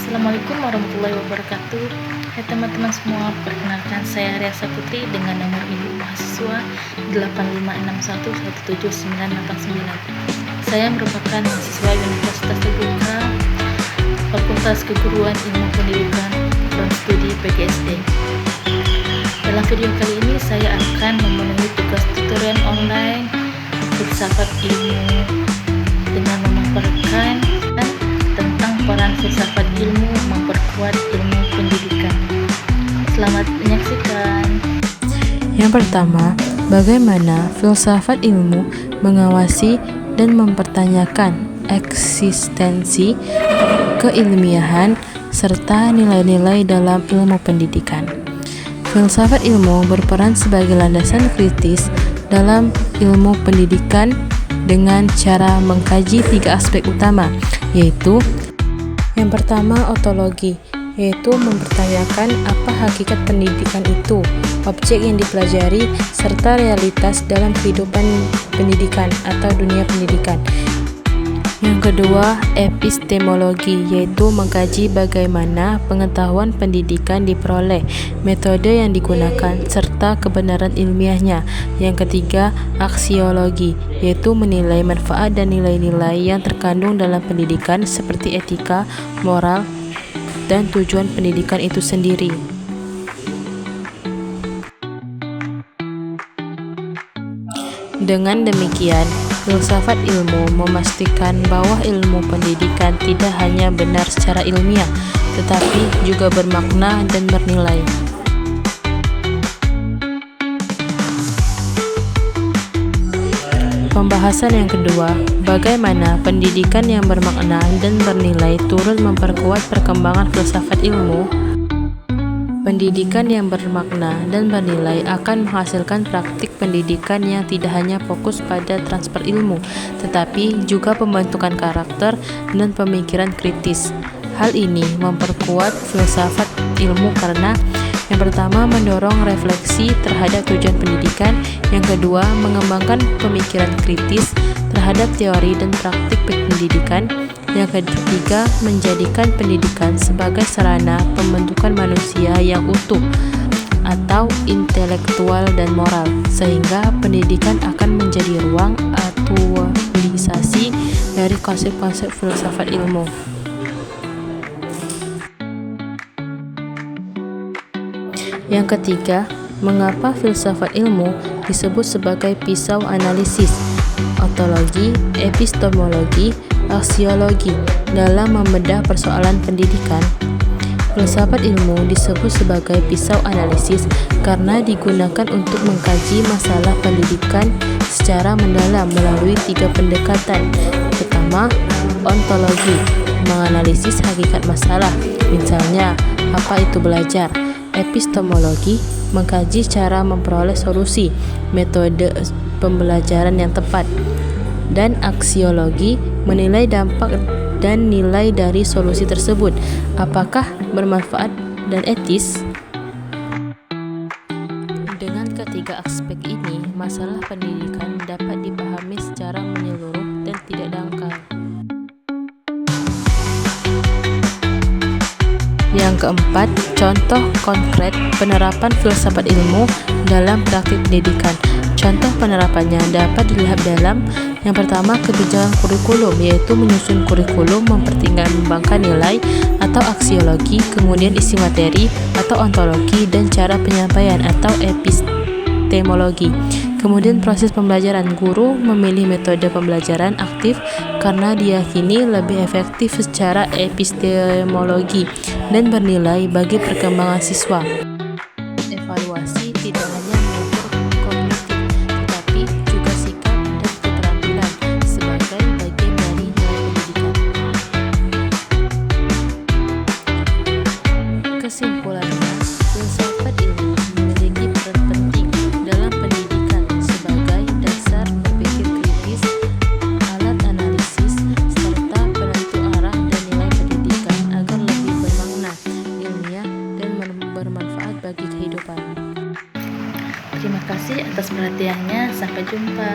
Assalamualaikum warahmatullahi wabarakatuh. Hai teman-teman semua, perkenalkan saya Ria Saputri dengan nomor induk mahasiswa 856117989. Saya merupakan mahasiswa Universitas Terbuka Fakultas Keguruan Ilmu Pendidikan dan Studi PGSD. Dalam video kali ini saya akan memenuhi tugas tutorial online filsafat ilmu dengan memaparkan tentang peran filsafat ilmu memperkuat ilmu pendidikan. Selamat menyaksikan. Yang pertama, bagaimana filsafat ilmu mengawasi dan mempertanyakan eksistensi, keilmiahan, serta nilai-nilai dalam ilmu pendidikan. Filsafat ilmu berperan sebagai landasan kritis dalam ilmu pendidikan dengan cara mengkaji 3 aspek utama, yaitu yang pertama ontologi, yaitu mempertanyakan apa hakikat pendidikan itu, objek yang dipelajari, serta realitas dalam kehidupan pendidikan atau dunia pendidikan. Yang kedua, epistemologi, yaitu mengkaji bagaimana pengetahuan pendidikan diperoleh, metode yang digunakan, serta kebenaran ilmiahnya. Yang ketiga, aksiologi, yaitu menilai manfaat dan nilai-nilai yang terkandung dalam pendidikan seperti etika, moral, dan tujuan pendidikan itu sendiri. Dengan demikian, filsafat ilmu memastikan bahwa ilmu pendidikan tidak hanya benar secara ilmiah, tetapi juga bermakna dan bernilai. Pembahasan yang kedua, bagaimana pendidikan yang bermakna dan bernilai turut memperkuat perkembangan filsafat ilmu. Pendidikan yang bermakna dan bernilai akan menghasilkan praktik pendidikan yang tidak hanya fokus pada transfer ilmu, tetapi juga pembentukan karakter dan pemikiran kritis. Hal ini memperkuat filsafat ilmu karena yang pertama, mendorong refleksi terhadap tujuan pendidikan. Yang kedua, mengembangkan pemikiran kritis terhadap teori dan praktik pendidikan. Yang ketiga, menjadikan pendidikan sebagai sarana pembentukan manusia yang utuh atau intelektual dan moral, sehingga pendidikan akan menjadi ruang aktualisasi dari konsep-konsep filsafat ilmu. Yang ketiga, mengapa filsafat ilmu disebut sebagai pisau analisis, ontologi, epistemologi, aksiologi dalam membedah persoalan pendidikan? Filsafat ilmu disebut sebagai pisau analisis karena digunakan untuk mengkaji masalah pendidikan secara mendalam melalui 3 pendekatan. Pertama, ontologi, menganalisis hakikat masalah, misalnya apa itu belajar. Epistemologi, mengkaji cara memperoleh solusi, metode pembelajaran yang tepat. Dan aksiologi, menilai dampak dan nilai dari solusi tersebut, apakah bermanfaat dan etis. Dengan ketiga aspek ini, masalah pendidikan dapat dipahami secara menyeluruh dan tidak dangkal. Yang keempat, contoh konkret penerapan filsafat ilmu dalam praktik pendidikan. Contoh penerapannya dapat dilihat dalam yang pertama, kebijakan kurikulum, yaitu menyusun kurikulum, mempertimbangkan nilai atau aksiologi, kemudian isi materi atau ontologi, dan cara penyampaian atau epistemologi. Kemudian proses pembelajaran, guru memilih metode pembelajaran aktif karena diyakini lebih efektif secara epistemologi dan bernilai bagi perkembangan siswa. Evaluasi tidak hanya mengukur kognitif, tetapi juga sikap dan keterampilan sebagai bagian dari nilai pendidikan. Kesimpulannya, filsafat ilmu memiliki peran penting dalam pendidikan sebagai dasar berpikir kritis, alat analisis, serta penentu arah dan nilai pendidikan agar lebih bermakna, ilmiah, dan bermanfaat bagi kehidupan. Terima kasih atas perhatiannya. Sampai jumpa.